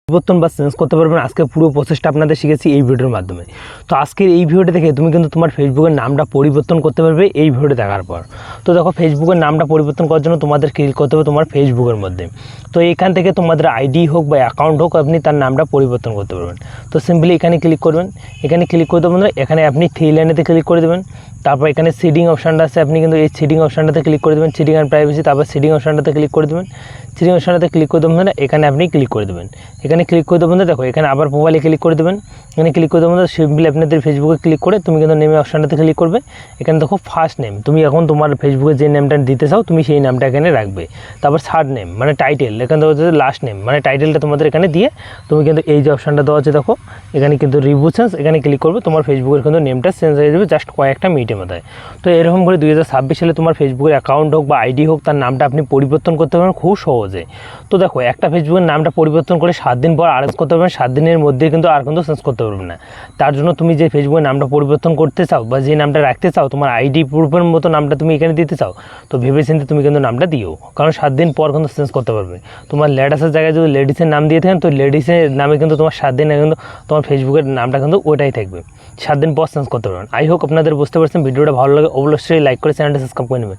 পরিবর্তন বা চেঞ্জ করতে পারবেন আজকে পুরো প্রসেসটা আপনাদের শিখেছি এই ভিডিওর মাধ্যমে। তো আজকের এই ভিডিওটা দেখে তুমি কিন্তু তোমার ফেসবুকের নামটা পরিবর্তন করতে পারবে এই ভিডিওটা দেখার পর। তো দেখো, ফেসবুকের নামটা পরিবর্তন করার জন্য তোমাদের ক্লিক করতে হবে তোমার ফেসবুকের মধ্যে। তো এখান থেকে তোমাদের আইডি হোক বা অ্যাকাউন্ট হোক, আপনি তার নামটা পরিবর্তন করতে পারবেন। তো সিম্পলি এখানে ক্লিক করবেন। এখানে ক্লিক করতে বন্ধুরা, এখানে আপনি থ্রি লাইনেতে ক্লিক করে দেবেন। তারপর এখানে সেটিং অপশানটা আছে, আপনি কিন্তু এই সেটিং অপশানটাতে ক্লিক করে দেবেন, সেটিং অ্যান্ড প্রাইভেসি। তারপর সেটিং অপশানটাতে ক্লিক করে দেবেন। সেটিং অপশানটাতে ক্লিক করে দেবেন, এখানে আপনি ক্লিক করে দেবেন। এখানে ক্লিক করে দেবেন, দেখো এখানে আবার মোবাইলে ক্লিক করে দেবেন। এখানে ক্লিক করে দেবেন, সিম্পলি আপনাদের ফেসবুকে ক্লিক করে তুমি কিন্তু নেমে অপশানটাতে ক্লিক করবে। এখানে দেখো ফার্স্ট নেম, তুমি এখন তোমার ফেসবুকে যে নেমটা দিতে চাও তুমি সেই নামটা এখানে রাখবে। তারপর থার্ড নেম মানে টাইটেল, এখানে দেখো লাস্ট নেম মানে টাইটেলটা তোমাদের এখানে দিয়ে তুমি কিন্তু এই যে অপশানটা দেওয়া আছে দেখো এখানে কিন্তু রিভিউ চেঞ্জ, এখানে ক্লিক করবে, তোমার ফেসবুকের কিন্তু নেমটা চেঞ্জ হয়ে যাবে জাস্ট কয়েকটা মিনিটের মধ্যে। তো এরকম করে 2026 সালে তোমার ফেসবুকের অ্যাকাউন্ট হোক বা আইডি হোক, তার নামটা আপনি পরিবর্তন করতে পারবেন খুব সহজে। তো দেখো, একটা ফেসবুকের নামটা পরিবর্তন করে 7 দিন পর আরেঞ্জ করতে পারবেন, 7 দিনের মধ্যে কিন্তু আর কিন্তু চেঞ্জ করতে পারবেন না। তার জন্য তুমি যে ফেসবুকের নামটা পরিবর্তন করতে চাও বা যে নামটা রাখতে চাও, তোমার আইডি প্রুফের মতো নামটা তুমি এখানে দিতে চাও, তো ভেবেচিন্তে তুমি কিন্তু নামটা দিও, কারণ 7 দিন পর কিন্তু চেঞ্জ করতে পারবে। তোমার লেডিসের জায়গায় যদি লেডিসের নাম দিয়ে থাকেন, তো লেডিসের নামে কিন্তু তোমার 7 দিন কিন্তু তোমার ফেসবুকের নামটা কিন্তু ওটাই থাকবে, 7 দিন পর চেঞ্জ করতে পারবেন। আই হোপ আপনাদের বুঝতে পারছেন। ভিডিওটা ভালো লাগে অবশ্যই লাইক করে চ্যানেলটা সাবস্ক্রাইব করে নেবেন।